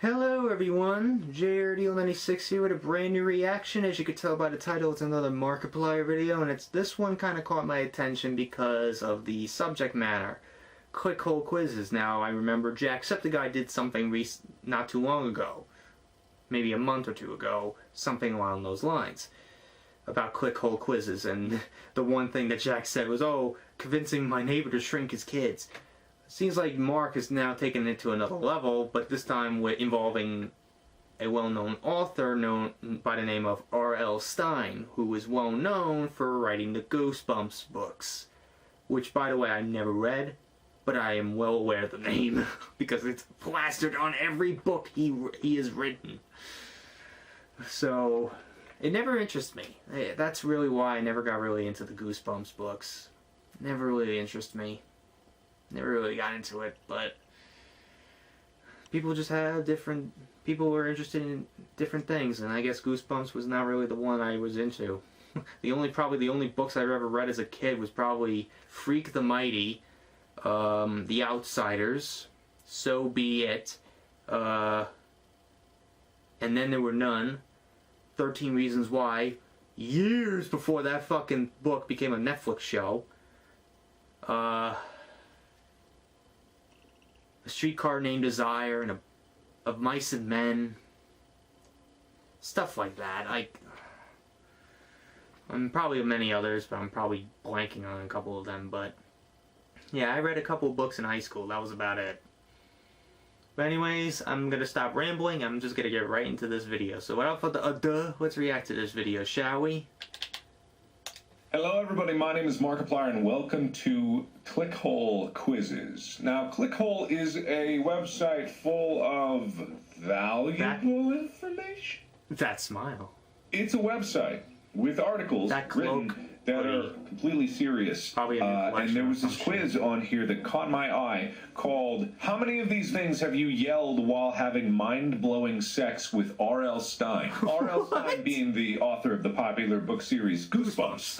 Hello everyone, JRDO96 here with a brand new reaction. As you could tell by the title, it's another Markiplier video, and this one kind of caught my attention because of the subject matter. Clickhole quizzes. Now, I remember Jacksepticeye did something not too long ago, maybe a month or two ago, something along those lines, about clickhole quizzes, and the one thing that Jack said was, oh, convincing my neighbor to shrink his kids. Seems like Mark is now taking it to another level, but this time involving a well-known author known by the name of R.L. Stine, who is well known for writing the Goosebumps books, which, by the way, I never read, but I am well aware of the name because it's plastered on every book he has written. So it never interested me. That's really why I never got really into the Goosebumps books. Never really interested me. Never really got into it, but people just have people were interested in different things, and I guess Goosebumps was not really the one I was into. Probably the only books I've ever read as a kid was probably Freak the Mighty, The Outsiders, So Be It, and then there were none, 13 Reasons Why, years before that fucking book became a Netflix show. A Streetcar Named Desire, and of Mice and Men, stuff like that. I'm probably many others, but I'm probably blanking on a couple of them. But yeah, I read a couple of books in high school. That was about it. But anyways, I'm gonna stop rambling. I'm just gonna get right into this video. So without further ado, let's react to this video, shall we? Hello everybody, my name is Markiplier and welcome to Clickhole Quizzes. Now, Clickhole is a website full of valuable information. That smile. It's a website with articles written that are completely serious. Probably and there was this quiz on here that caught my eye called, how many of these things have you yelled while having mind-blowing sex with R.L. Stine? R.L. Stine being the author of the popular book series Goosebumps.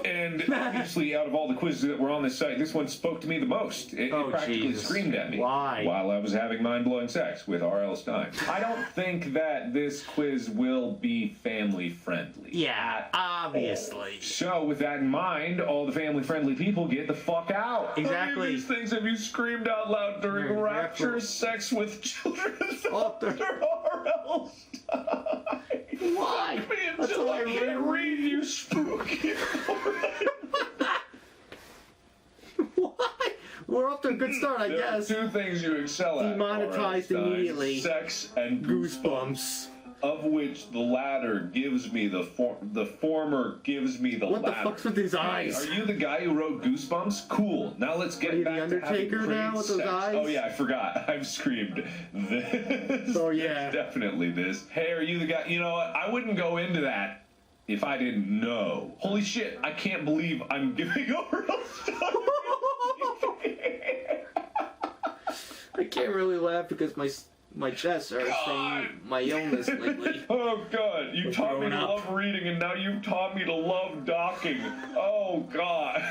And obviously, out of all the quizzes that were on this site, this one spoke to me the most. It practically screamed at me. Why? While I was having mind-blowing sex with R.L. Stine. I don't think that this quiz will be family-friendly. Yeah, obviously. So, with that in mind, all the family-friendly people get the fuck out. Exactly. How many of these things have you screamed out loud during rapturous sex with children? Author R.L. Stine. Why? Leave me until I can't read, you spooky. Why? We're off to a good start, I guess. There are two things you excel at. Demonetized immediately. Sex and goosebumps. Of which the latter gives me the former gives me the latter. What the fuck's with his eyes? Are you the guy who wrote Goosebumps? Cool. Now let's get back to having great now with those sex. eyes? Oh yeah, I forgot. I've screamed this. Oh yeah. Definitely this. Hey, are you the guy? You know what? I wouldn't go into that if I didn't know. Holy shit! I can't believe I'm giving over stuff. I can't really laugh because my chest hurts from my illness lately. Oh god, you taught me to love reading and now you've taught me to love docking. Oh god.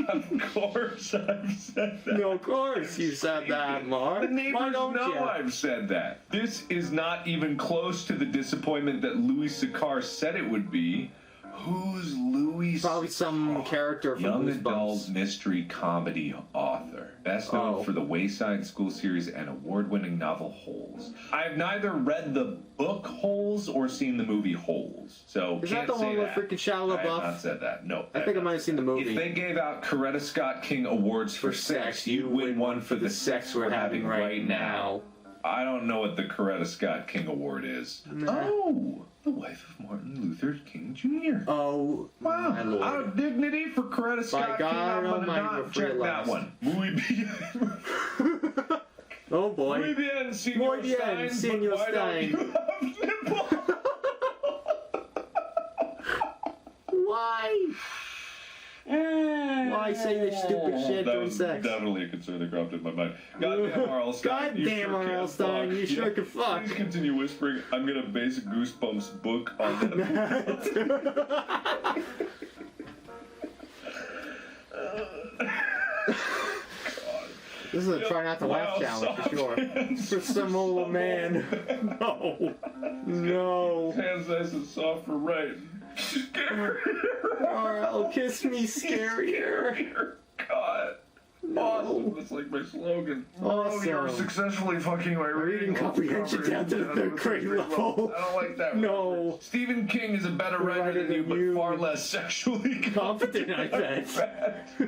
Of course I've said that. No, of course you said that, Mark. The neighbors know I've said that. This is not even close to the disappointment that Louis C.K. said it would be. Who's Louis? Probably some character from young Goosebumps. adult mystery comedy author. Best known for the Wayside School series and award-winning novel Holes. I've neither read the book Holes or seen the movie Holes, so is that the one with freaking Shia LaBeouf? I have not said that. No. I think I might have seen the movie. If they gave out Coretta Scott King awards for sex, you'd win one for the sex we're having right now. I don't know what the Coretta Scott King Award is. Oh, the wife of Martin Luther King Jr. Oh, wow. my Lord. Out of dignity for Coretta Scott King, I'm gonna not check that one. Muy bien. Oh boy. Muy bien, Senor Stine, Senor but why don't you have nipples? Why? Why say this stupid shit during sex? Definitely a concern that cropped in my mind. Goddamn R.L. Stine. Goddamn R.L. Stine, you sure can fuck. Please continue whispering. I'm gonna base Goosebumps book on that. This is a try not to laugh challenge for sure. For some old man. No. No. Hands nice and soft for writing. RL, kiss me scarier. God. Awesome. That's like my slogan. Awesome. You're successfully fucking my Reading comprehension down to the 3rd grade level. I don't like that. No. Stephen King is a better writer than you, but far less sexually Confident, I bet.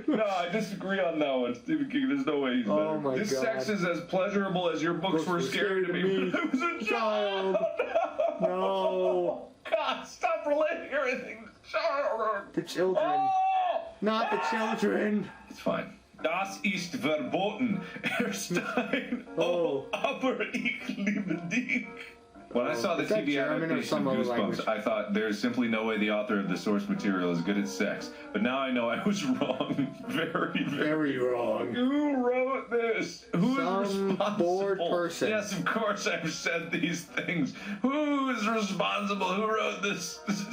No, I disagree on that one. Stephen King, there's no way he's better. Oh my this God. sex is as pleasurable as your books were scary to me when I was a child. No. God, stop relating everything to children. The children. Oh! Not the children. It's fine. Das ist verboten, Herr Stine. Oh. Aber ich liebe dich. When I saw the Is that TV German or adaptation some of other Goosebumps, language? I thought there's simply no way the author of the source material is good at sex. But now I know I was wrong. Very wrong. Who wrote this? Who is Some responsible? bored person. Yes, of course I've said these things. Who is responsible? Who wrote this? There's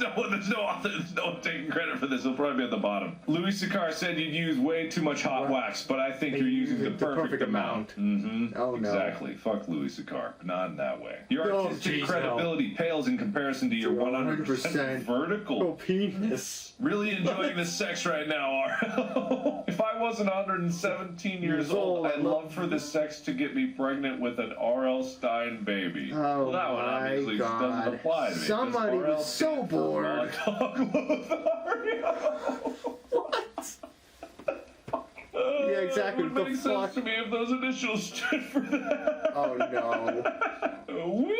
no author. There's no one taking credit for this. It'll probably be at the bottom. Louis Sikar said you'd use way too much hot wax, but I think you're using the perfect amount. Mm-hmm. Oh, no. Exactly. Fuck Louis Sikar. Not in that way. Your Oh, artistic geez, credibility pales in comparison to your 100% vertical. Oh, penis. Really enjoying the sex right now, RL. If I wasn't 117 years old, I'd love for the sex to get me pregnant with an R.L. Stine baby. Oh, well, that one my obviously just doesn't God. apply to me. Somebody was so bored. What? Yeah, exactly. It would The make fuck? sense to me if those initials stood for that. Oh, no. Whee!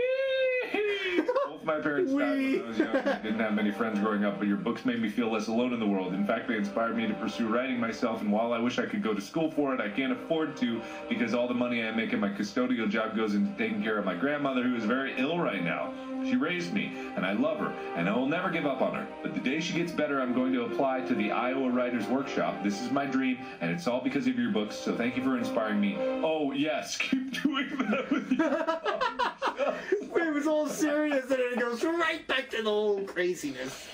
Both my parents died when I was young. I didn't have many friends growing up, but your books made me feel less alone in the world. In fact, they inspired me to pursue writing myself, and while I wish I could go to school for it, I can't afford to because all the money I make in my custodial job goes into taking care of my grandmother, who is very ill right now. She raised me, and I love her, and I will never give up on her. But the day she gets better, I'm going to apply to the Iowa Writers Workshop. This is my dream, and it's all because of your books, so thank you for inspiring me. Oh, yes, keep doing that with your It was all serious, and then it goes right back to the whole craziness.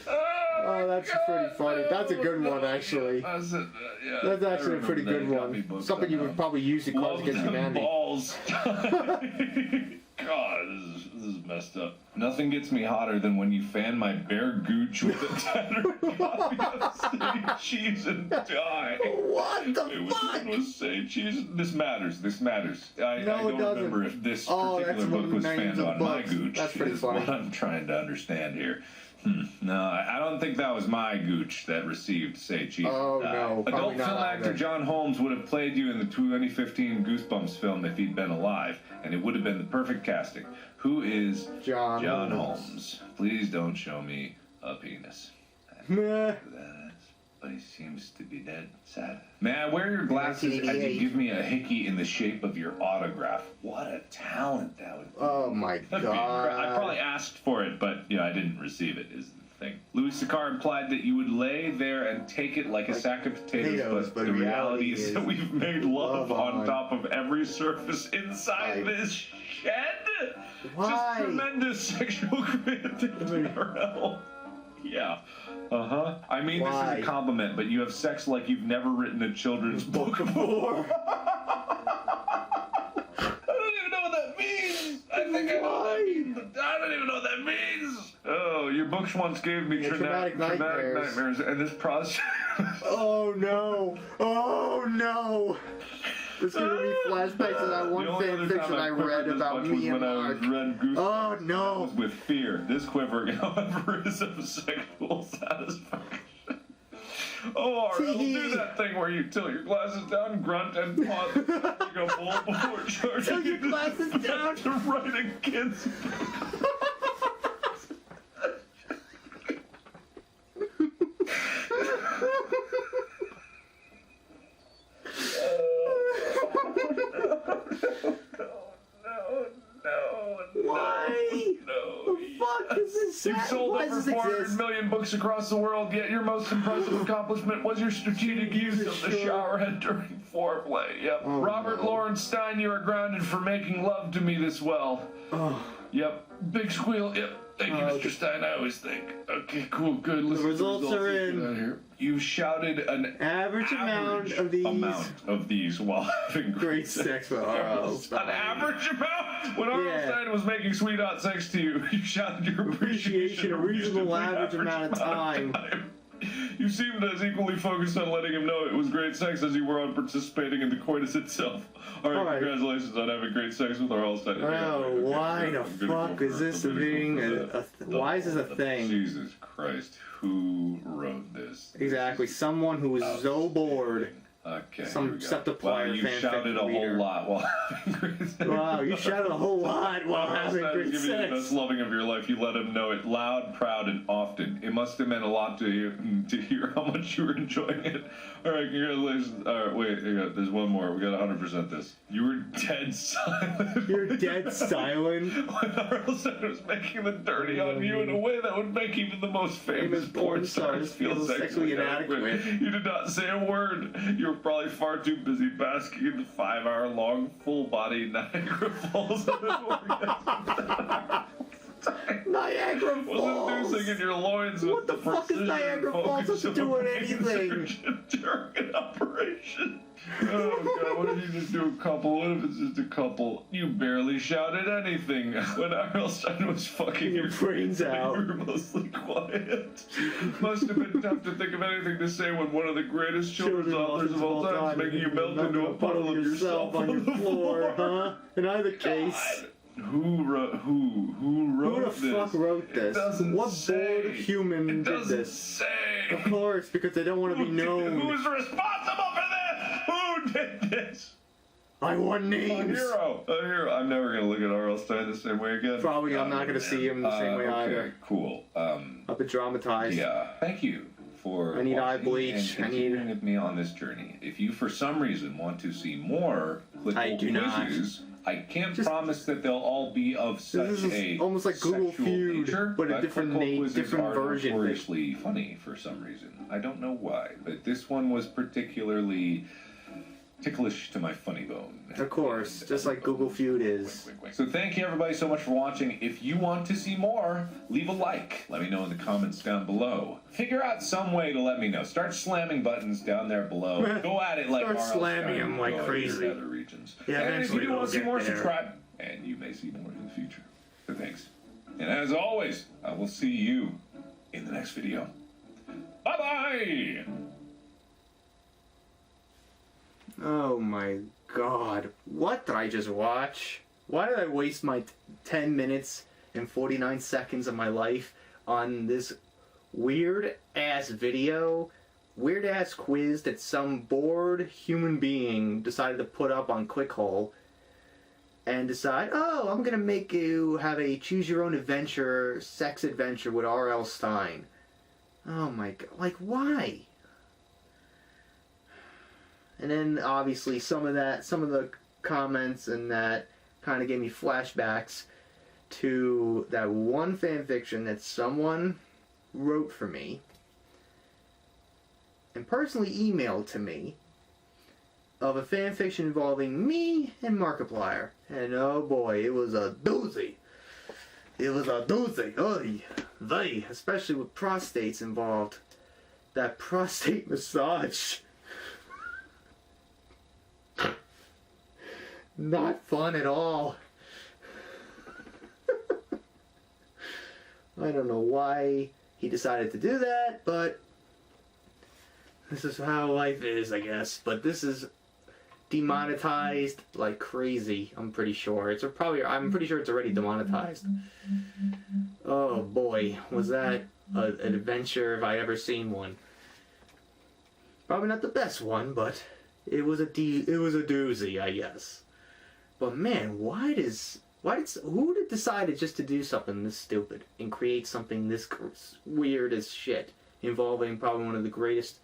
Oh, that's pretty funny. That's a good one, actually. That's actually a pretty good one. Something you would probably use to cause against humanity. Balls. God, this is messed up. Nothing gets me hotter than when you fan my bare gooch with a tattered copy of Say Cheese and Die. What the fuck? It was Say Cheese. This matters. I No, don't it doesn't. remember if this Oh, particular that's one book of the was names fanned of on my books. gooch. That's pretty is funny. what I'm trying to understand here. No, I don't think that was my gooch that received Say Cheese Oh, and Die. no, probably Adult not film actor either. John Holmes would have played you in the 2015 Goosebumps film if he'd been alive, and it would have been the perfect casting. Who is John Holmes? Please don't show me a penis. Meh. But he seems to be dead. Sad. May I wear your glasses as you 1988. give me a hickey in the shape of your autograph? What a talent that would be. Oh my That'd be I probably God. asked for it, but I didn't receive it. Is the thing. Louis Sikar implied that you would lay there and take it like a sack of potatoes, but the reality is that we've made love on top of every surface inside this shed. Why? Just tremendous sexual creativity, RL. Yeah. Uh-huh. I mean, this Why? is a compliment, but you have sex like you've never written a children's book before. I don't even know what that means. I think I know what that means. I don't even know what that means. Oh, your books once gave me traumatic nightmares, and this process... Oh no! Oh no! There's gonna be flashbacks to that one fan fiction I read about me and Mark. Oh no! With fear. This quiver, however, is of sexual satisfaction. Oh, Arnold, do that thing where you tilt your glasses down, grunt, and pause you go full before charging. Tilt your glasses down to write a kid's Why? No. The fuck is this? You've sold Why over does this 400 exist? million books across the world, yet your most impressive accomplishment was your strategic use of the shower head during foreplay. Yep. Oh, Robert no. Lawrence Stine, you are grounded for making love to me this well. Oh. Yep. Big squeal. Yep. Thank you, Mr. Stine. I always think. Okay, cool, good. Listen, The results are in. Get out of here. You shouted an Average amount of these while having great sex with R.L. Stine. An average amount? When R.L. Stine was making sweet hot sex to you, you shouted your appreciation a reasonable average amount of time. You seemed as equally focused on letting him know it was great sex as you were on participating in the coitus itself. Alright, congratulations on having great sex with R.L. Stine. Oh, why the fuck is this being why is this a thing? Jesus Christ, who wrote this? Exactly, someone who was so bored. Okay, some Septiplier wow, you shouted a whole lot while having great sex. Wow, you shouted a whole lot while having great sex. Giving you the best loving of your life. You let him know it loud, proud, and often. It must have meant a lot to you to hear how much you were enjoying it. All right, congratulations. All right, wait, there's one more. We got 100% this. You were dead silent. You're dead silent? When R.L. Stine was making the dirty on you in a way that would make even the most famous porn stars feel sexually inadequate. You did not say a word. You were probably far too busy basking in the 5-hour-long full-body Niagara Falls of his orgasm. Niagara Falls! Was inducing in your loins what the fuck is Niagara Falls have to do with anything? During an operation. Oh god, what if you just do a couple? What if it's just a couple? You barely shouted anything when R.L. Stine was fucking your brains out. You were mostly quiet. Must have been tough to think of anything to say when one of the greatest children's authors of all time is making you melt into a puddle of yourself on your floor, huh? In either case. Who wrote this? Who the fuck wrote this? What bored human did this? Say. Of course, because they don't want to be known. Who's responsible for this? Who did this? I want names. A hero. I'm never gonna look at R.L. Stine the same way again. Probably, I'm not gonna see him the same way either. Okay, cool. I've been traumatized. Yeah. Thank you for I need eye bleach. and continuing with me on this journey. If you, for some reason, want to see more Clickhole quizzes, I can't promise that they'll all be of such a almost like Google Feud, nature, but a different name, different version. Notoriously funny for some reason. I don't know why, but this one was particularly ticklish to my funny bone. Of course, just like Google Feud is. So thank you everybody so much for watching. If you want to see more, leave a like. Let me know in the comments down below. Figure out some way to let me know. Start slamming buttons down there below. Go at it like Start slamming them like crazy. Other regions. Yeah, and if you want to see more, there. subscribe. And you may see more in the future. So thanks. And as always, I will see you in the next video. Bye-bye! Oh my god. What did I just watch? Why did I waste my 10 minutes and 49 seconds of my life on this weird-ass video, weird-ass quiz that some bored human being decided to put up on Clickhole and decide, oh, I'm gonna make you have a choose-your-own-adventure, sex adventure with R.L. Stine. Oh my god. Like, why? And then, obviously, some of the comments and that kind of gave me flashbacks to that one fanfiction that someone wrote for me and personally emailed to me of a fanfiction involving me and Markiplier. And oh boy, it was a doozy. It was a doozy. Oy. They, especially with prostates involved. That prostate massage. Not fun at all. I don't know why he decided to do that, but this is how life is, I guess. But this is demonetized like crazy, I'm pretty sure. I'm pretty sure it's already demonetized. Oh boy, was that an adventure if I ever seen one. Probably not the best one, but it was a doozy, I guess. But man, who decided just to do something this stupid and create something this weird as shit involving probably one of the greatest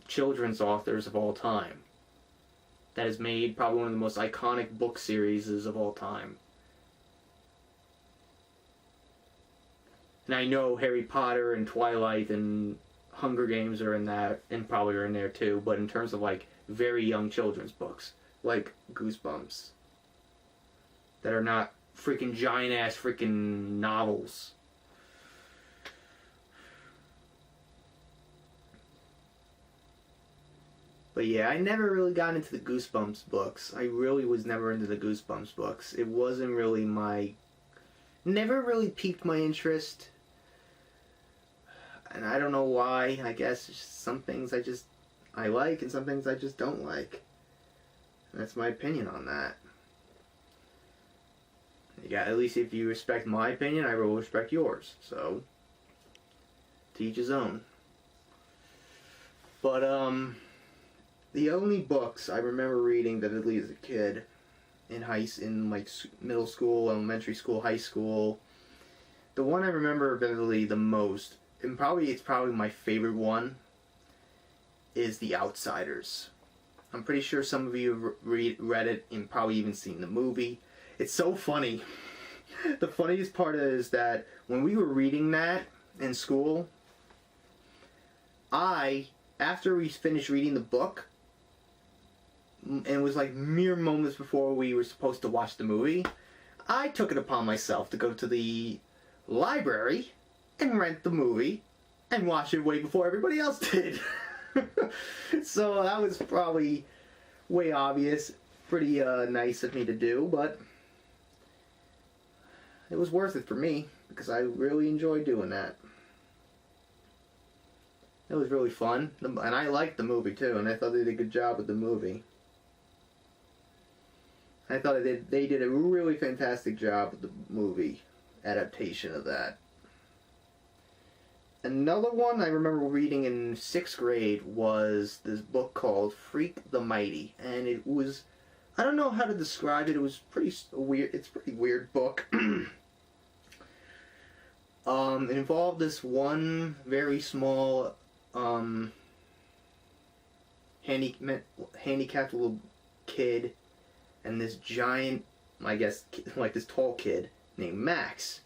children's authors of all time? That has made probably one of the most iconic book series of all time. And I know Harry Potter and Twilight and Hunger Games are in that, and probably are in there too, but in terms of like very young children's books, like Goosebumps, that are not freaking giant ass freaking novels. But yeah, I never really got into the Goosebumps books. I really was never into the Goosebumps books. It wasn't really never really piqued my interest. And I don't know why. I guess just some things I like and some things I just don't like. And that's my opinion on that. Yeah, at least if you respect my opinion, I will respect yours. So, to each his own. But, the only books I remember reading vividly as a kid, in like middle school, elementary school, high school, the one I remember vividly the most, and it's probably my favorite one, is The Outsiders. I'm pretty sure some of you have read it and probably even seen the movie. It's so funny. The funniest part is that when we were reading that in school, after we finished reading the book, and it was like mere moments before we were supposed to watch the movie, I took it upon myself to go to the library and rent the movie and watch it way before everybody else did. So that was probably way obvious, pretty nice of me to do, but it was worth it for me because I really enjoyed doing that. It was really fun, and I liked the movie too, and I thought they did a good job with the movie. I thought they did a really fantastic job with the movie adaptation of that. Another one I remember reading in 6th grade was this book called Freak the Mighty, and it was, I don't know how to describe it. It was pretty weird. It's a pretty weird book. It involved this one very small handicapped little kid and this giant, I guess, like this tall kid named Max.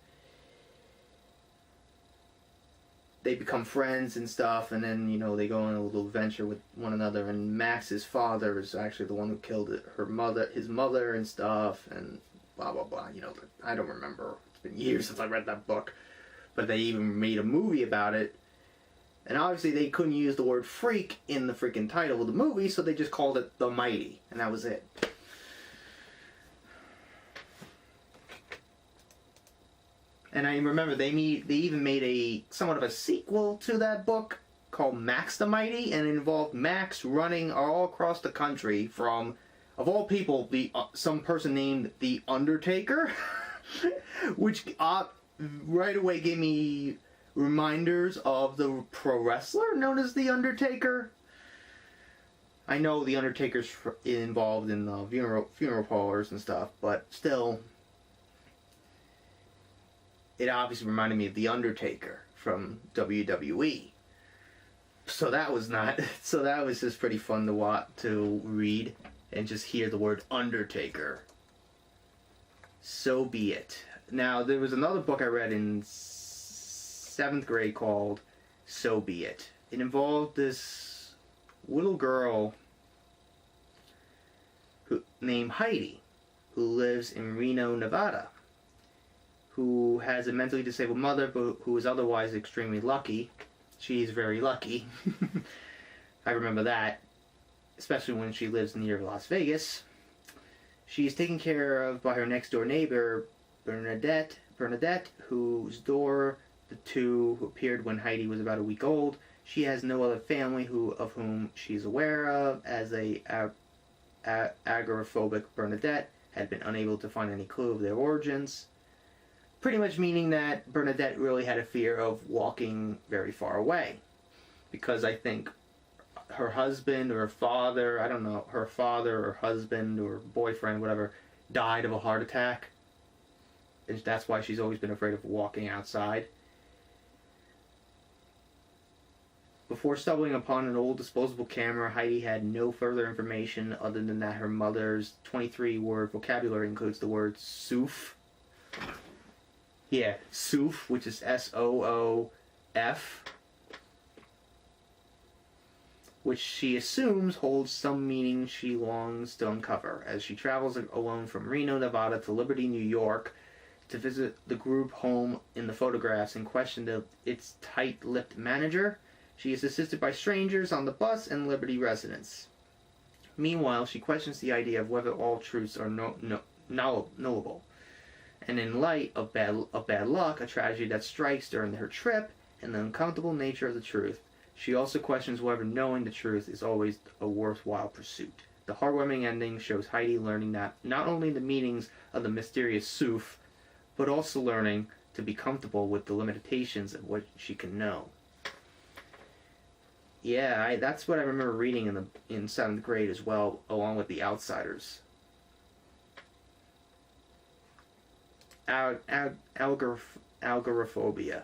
They become friends and stuff, and then, they go on a little adventure with one another, and Max's father is actually the one who killed his mother and stuff, and blah, blah, blah. I don't remember. It's been years since I read that book. But they even made a movie about it. And obviously they couldn't use the word freak in the freaking title of the movie, so they just called it The Mighty, and that was it. And I remember they even made somewhat of a sequel to that book called Max the Mighty, and it involved Max running all across the country from, of all people, some person named The Undertaker, which right away gave me reminders of the pro wrestler known as The Undertaker. I know The Undertaker's involved in funeral parlors and stuff, but still, it obviously reminded me of The Undertaker from WWE. So that was just pretty fun to read and just hear the word Undertaker. So be it. Now, there was another book I read in 7th grade called So Be It. It involved this little girl named Heidi, who lives in Reno, Nevada, who has a mentally disabled mother, but who is otherwise extremely lucky. She's very lucky. I remember that, especially when she lives near Las Vegas. She is taken care of by her next door neighbor, Bernadette, whose door the two who appeared when Heidi was about a week old. She has no other family of whom she's aware of, as agoraphobic Bernadette had been unable to find any clue of their origins. Pretty much meaning that Bernadette really had a fear of walking very far away, because I think her husband or her father, I don't know, her father or husband or boyfriend, whatever, died of a heart attack. And that's why she's always been afraid of walking outside. Before stumbling upon an old disposable camera, Heidi had no further information other than that her mother's 23-word vocabulary includes the word soof. Yeah, soof, which is S-O-O-F. which she assumes holds some meaning she longs to uncover. As she travels alone from Reno, Nevada to Liberty, New York, to visit the group home in the photographs and question its tight-lipped manager, she is assisted by strangers on the bus and Liberty residents. Meanwhile, she questions the idea of whether all truths are knowable. And in light of bad luck, a tragedy that strikes during her trip, and the uncomfortable nature of the truth, she also questions whether knowing the truth is always a worthwhile pursuit. The heartwarming ending shows Heidi learning that not only the meanings of the mysterious Suf, but also learning to be comfortable with the limitations of what she can know. Yeah, that's what I remember reading in 7th grade as well, along with The Outsiders. Agoraphobia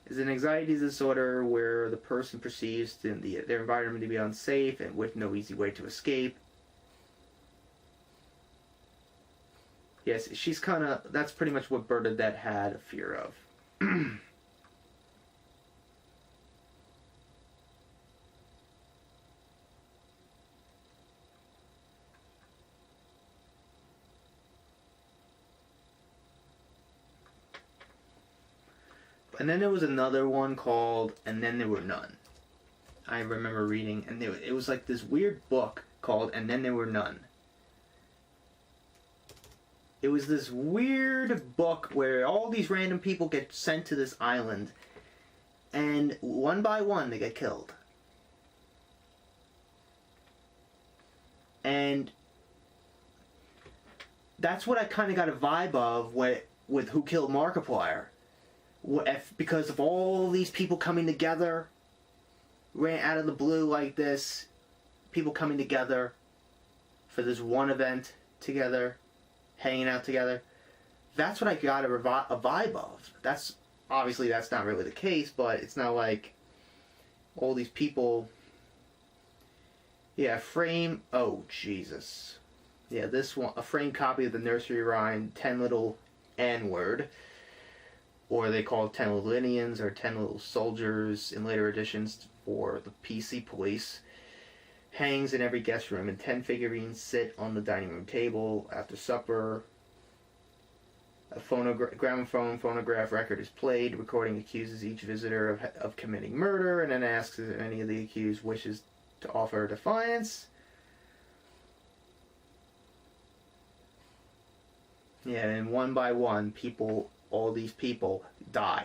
is an anxiety disorder where the person perceives their environment to be unsafe and with no easy way to escape. Yes, that's pretty much what Bernadette had a fear of. And then there was another one called And Then There Were None. I remember reading, and it was like this weird book called And Then There Were None. It was this weird book where all these random people get sent to this island, and one by one they get killed. And that's what I kind of got a vibe of with Who Killed Markiplier. Because of all these people coming together, ran out of the blue like this, people coming together for this one event together, hanging out together. That's what I got a vibe of. That's not really the case, but it's not like all these people. Yeah, oh Jesus. Yeah, this one, a framed copy of the nursery rhyme 10 Little N-Word. Or they call it 10 Little Indians or 10 Little Soldiers in later editions for the PC police. Hangs in every guest room, and 10 figurines sit on the dining room table after supper. A gramophone phonograph record is played. Recording accuses each visitor of committing murder, and then asks if any of the accused wishes to offer defiance. Yeah, and one by one, all these people die,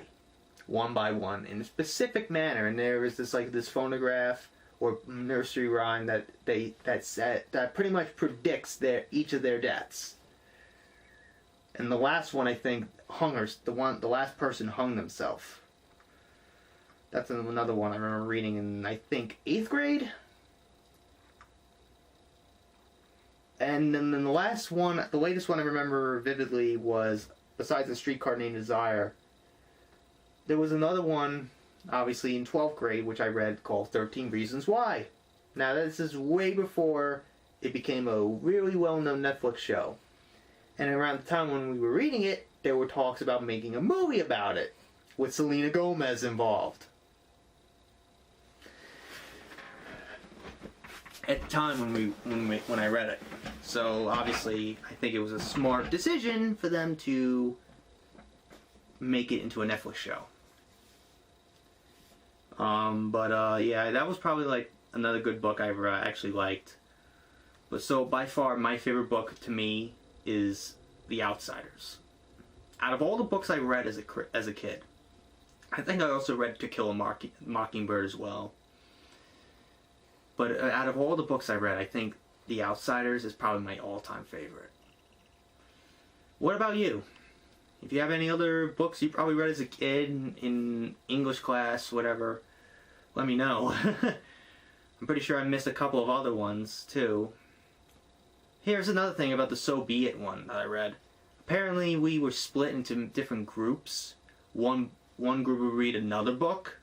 one by one, in a specific manner. And there is this phonograph or nursery rhyme that pretty much predicts each of their deaths. And the last one, I think, the last person hung themselves. That's another one I remember reading in, I think, 8th grade. And then the latest one I remember vividly was, besides The Streetcar Named Desire, there was another one, obviously in 12th grade, which I read, called 13 Reasons Why. Now, this is way before it became a really well-known Netflix show. And around the time when we were reading it, there were talks about making a movie about it, with Selena Gomez involved. At the time when I read it. So obviously, I think it was a smart decision for them to make it into a Netflix show. Yeah, that was probably like another good book I actually liked. But so by far, my favorite book to me is The Outsiders. Out of all the books I read as a kid, I think I also read To Kill a Mockingbird as well. But out of all the books I read, I think The Outsiders is probably my all-time favorite. What about you? If you have any other books you probably read as a kid in English class, whatever, let me know. I'm pretty sure I missed a couple of other ones, too. Here's another thing about the So Be It one that I read. Apparently we were split into different groups. One group would read another book,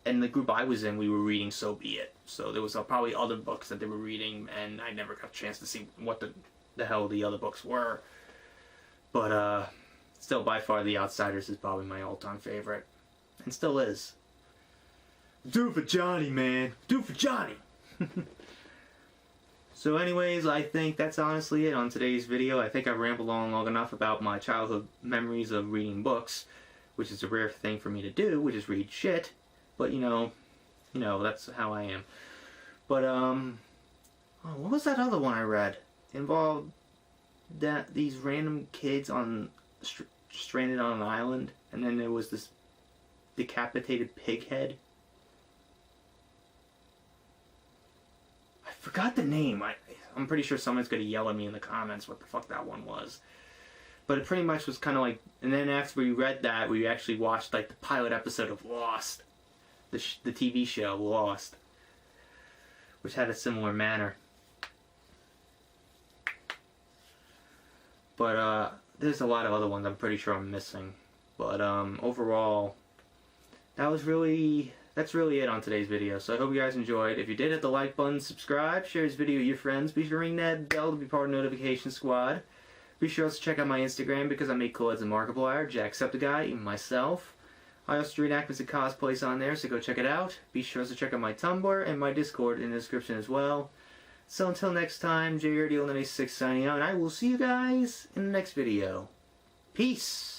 and the group I was in, we were reading So Be It. So there was probably other books that they were reading, and I never got a chance to see what the hell the other books were. But still, by far, The Outsiders is probably my all-time favorite. And still is. Do it for Johnny, man. Do it for Johnny. So anyways, I think that's honestly it on today's video. I think I rambled on long enough about my childhood memories of reading books, which is a rare thing for me to do, which is read shit. But you know, that's how I am. But oh, what was that other one I read? It involved that these random kids on stranded on an island, and then there was this decapitated pig head. I forgot the name. I'm pretty sure someone's gonna yell at me in the comments what the fuck that one was. But it pretty much was kind of like, and then after we read that, we actually watched like the pilot episode of Lost, the TV show Lost, which had a similar manner. But there's a lot of other ones I'm pretty sure I'm missing. But overall, that's really it on today's video. So I hope you guys enjoyed. If you did, hit the like button, subscribe, share this video with your friends. Be sure to ring that bell to be part of the notification squad. Be sure to check out my Instagram because I make cool ads and Markiplier, Jacksepticeye, even myself. I also do reenactments and cosplays on there, so go check it out. Be sure to check out my Tumblr and my Discord in the description as well. So until next time, JRD96 signing out, and I will see you guys in the next video. Peace!